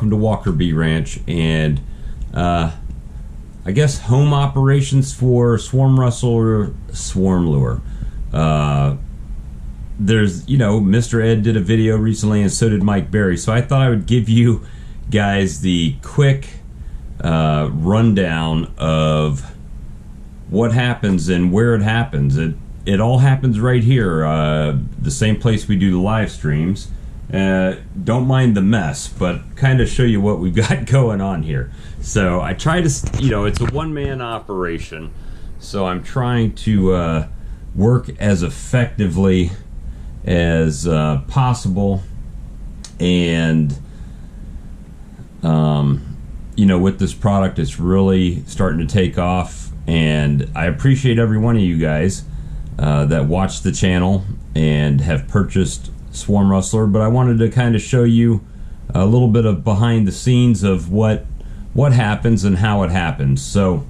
welcome to Walker Bee Ranch, and I guess home operations for Swarm Rustler, Swarm Lure. There's, you know, Mr. Ed did a video recently, and so did Mike Berry, so I thought I would give you guys the quick rundown of what happens and where it happens. It all happens right here, the same place we do the live streams. Don't mind the mess, but kind of show you what we've got going on here. So I try to, you know, it's a one-man operation, so I'm trying to work as effectively as possible, and you know, with this product, it's really starting to take off, and I appreciate every one of you guys that watch the channel and have purchased Swarm Rustler, but I wanted to kind of show you a little bit of behind the scenes of what happens and how it happens. So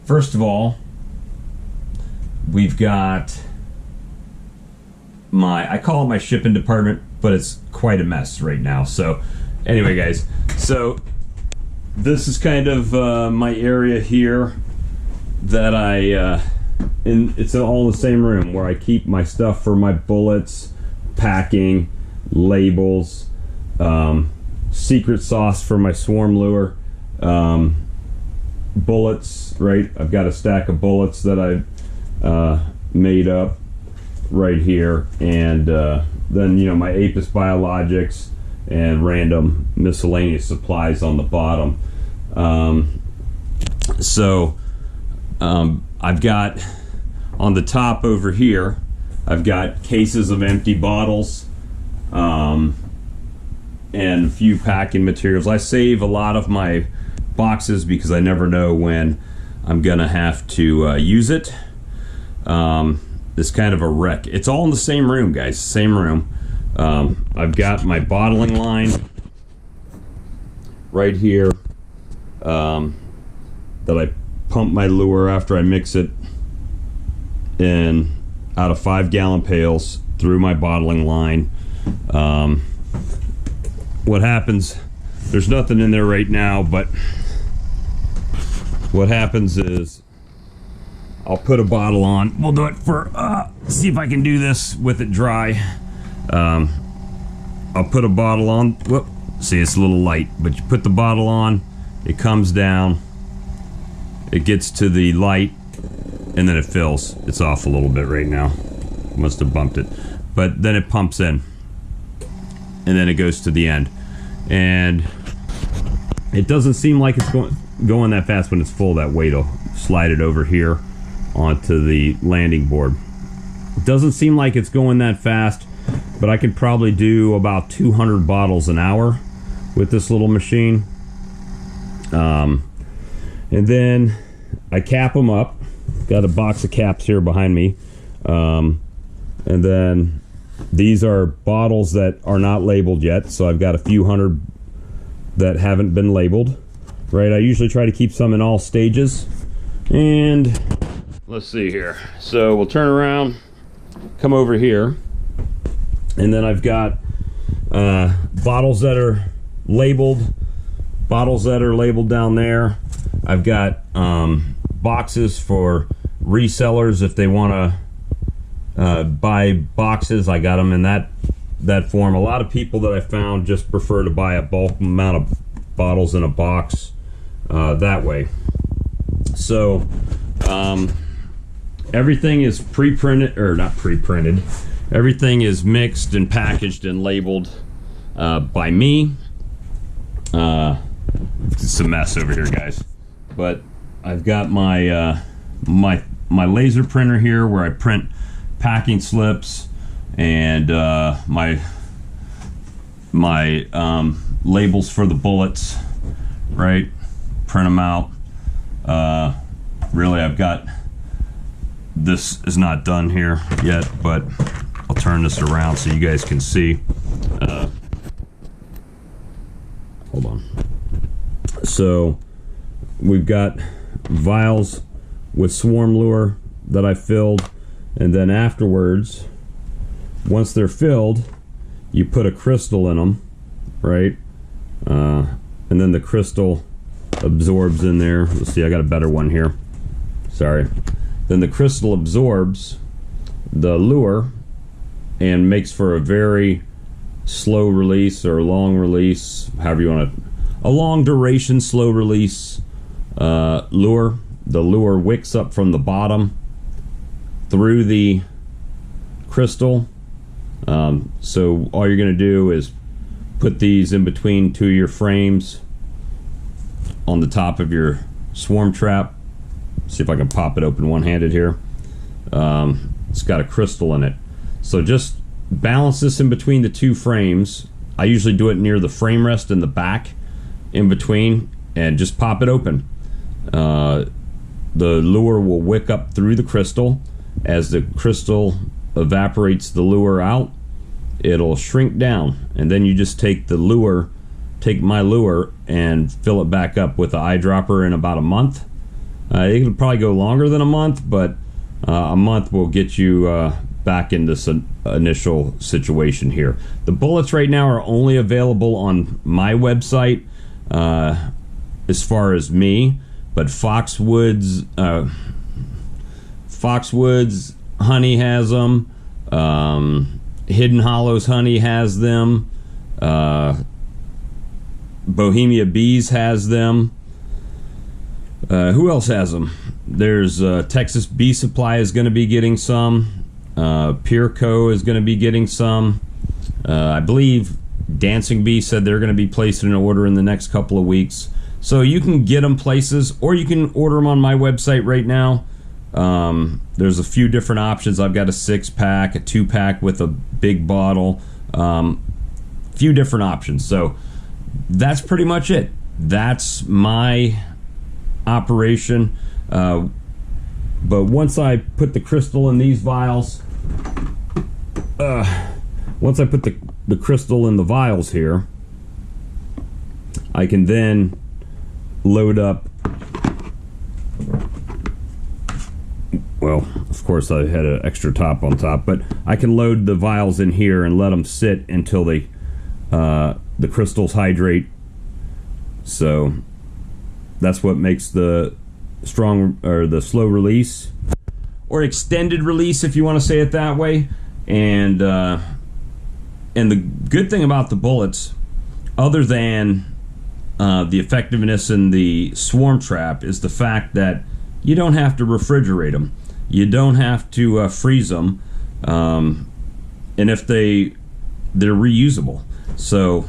first of all, we've got I call it my shipping department, but it's quite a mess right now. So anyway, guys, so this is kind of my area here that it's all in the same room where I keep my stuff for my bullets, packing, labels, secret sauce for my swarm lure, bullets, right? I've got a stack of bullets that I've made up right here, and then, you know, my Apis biologics and random miscellaneous supplies on the bottom. I've got on the top over here, I've got cases of empty bottles and a few packing materials. I save a lot of my boxes because I never know when I'm gonna have to use it. It's kind of a wreck. It's all in the same room, guys, same room. I've got my bottling line right here that I pump my lure after I mix it in out of 5-gallon pails through my bottling line. What happens, there's nothing in there right now, but what happens is I'll put a bottle on. We'll do it for, see if I can do this with it dry. I'll put a bottle on. Whoop, see, it's a little light, but you put the bottle on, it comes down, it gets to the light, and then it fills. It's off a little bit right now. Must have bumped it. But then it pumps in, and then it goes to the end. And it doesn't seem like it's going that fast when it's full. That weight will slide it over here onto the landing board. It doesn't seem like it's going that fast, but I could probably do about 200 bottles an hour with this little machine. And then I cap them up. Got a box of caps here behind me. And then these are bottles that are not labeled yet, so I've got a few hundred that haven't been labeled. Right, I usually try to keep some in all stages. And let's see here. So we'll turn around, come over here, and then I've got bottles that are labeled, bottles that are labeled down there. I've got boxes for resellers if they want to buy boxes. I got them in that form. A lot of people that I found just prefer to buy a bulk amount of bottles in a box that way. So everything is pre-printed, or not pre-printed, everything is mixed and packaged and labeled by me. It's a mess over here, guys, but I've got my my laser printer here where I print packing slips and my labels for the bullets, right? Print them out. Really, I've got, this is not done here yet, but I'll turn this around so you guys can see. Hold on. So we've got vials with swarm lure that I filled, and then afterwards, once they're filled, you put a crystal in them, right? and then the crystal absorbs in there. Let's see, I got a better one here. Sorry. Then the crystal absorbs the lure and makes for a very slow release or long release, however you want to, a long duration slow release lure. The lure wicks up from the bottom through the crystal. So all you're going to do is put these in between two of your frames on the top of your swarm trap. See if I can pop it open one-handed here. It's got a crystal in it. So just balance this in between the two frames. I usually do it near the frame rest in the back, in between, and just pop it open. The lure will wick up through the crystal. As the crystal evaporates the lure out, it'll shrink down, and then you just take the lure, take my lure, and fill it back up with an eyedropper in about a month. It can probably go longer than a month, but a month will get you back in this initial situation here. The bullets right now are only available on my website as far as me, but Foxwoods Honey has them. Hidden Hollows Honey has them. Bohemia Bees has them. Who else has them? There's Texas Bee Supply is going to be getting some. Peerco is going to be getting some. I believe Dancing Bee said they're going to be placing an order in the next couple of weeks. So you can get them places, or you can order them on my website right now. There's a few different options. I've got a 6-pack, a 2-pack with a big bottle. Few different options. So that's pretty much it. That's my operation. But once I put the crystal in these vials, once I put the crystal in the vials here, I can then load up. Well, of course I had an extra top on top, but I can load the vials in here and let them sit until they the crystals hydrate. So that's what makes the strong or the slow release, or extended release if you want to say it that way. And the good thing about the bullets, other than the effectiveness in the swarm trap, is the fact that you don't have to refrigerate them. You don't have to freeze them, and if they're reusable. So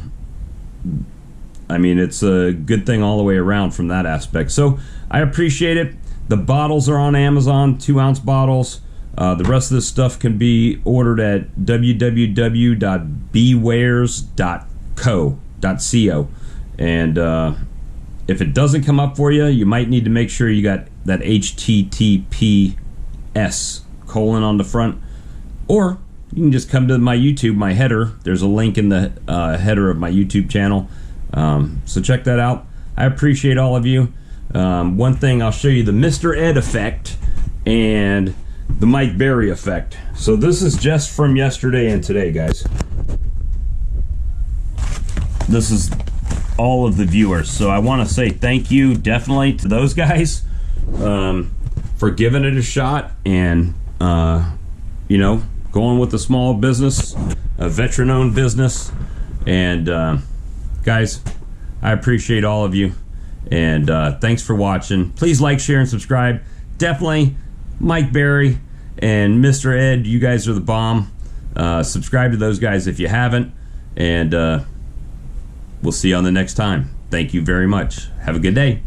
I mean, it's a good thing all the way around from that aspect. So I appreciate it. The bottles are on Amazon, 2-ounce bottles. The rest of this stuff can be ordered at www.bewares.co. And if it doesn't come up for you, you might need to make sure you got that HTTPS colon on the front. Or you can just come to my YouTube, my header. There's a link in the header of my YouTube channel. So check that out. I appreciate all of you. One thing, I'll show you the Mr. Ed effect and the Mike Berry effect. So this is just from yesterday and today, guys. This is all of the viewers. So I want to say thank you definitely to those guys for giving it a shot and, you know, going with a small business, a veteran-owned business. And guys, I appreciate all of you, and thanks for watching. Please like, share, and subscribe. Definitely Mike Berry and Mr. Ed, you guys are the bomb. Subscribe to those guys if you haven't, and we'll see you on the next time. Thank you very much. Have a good day.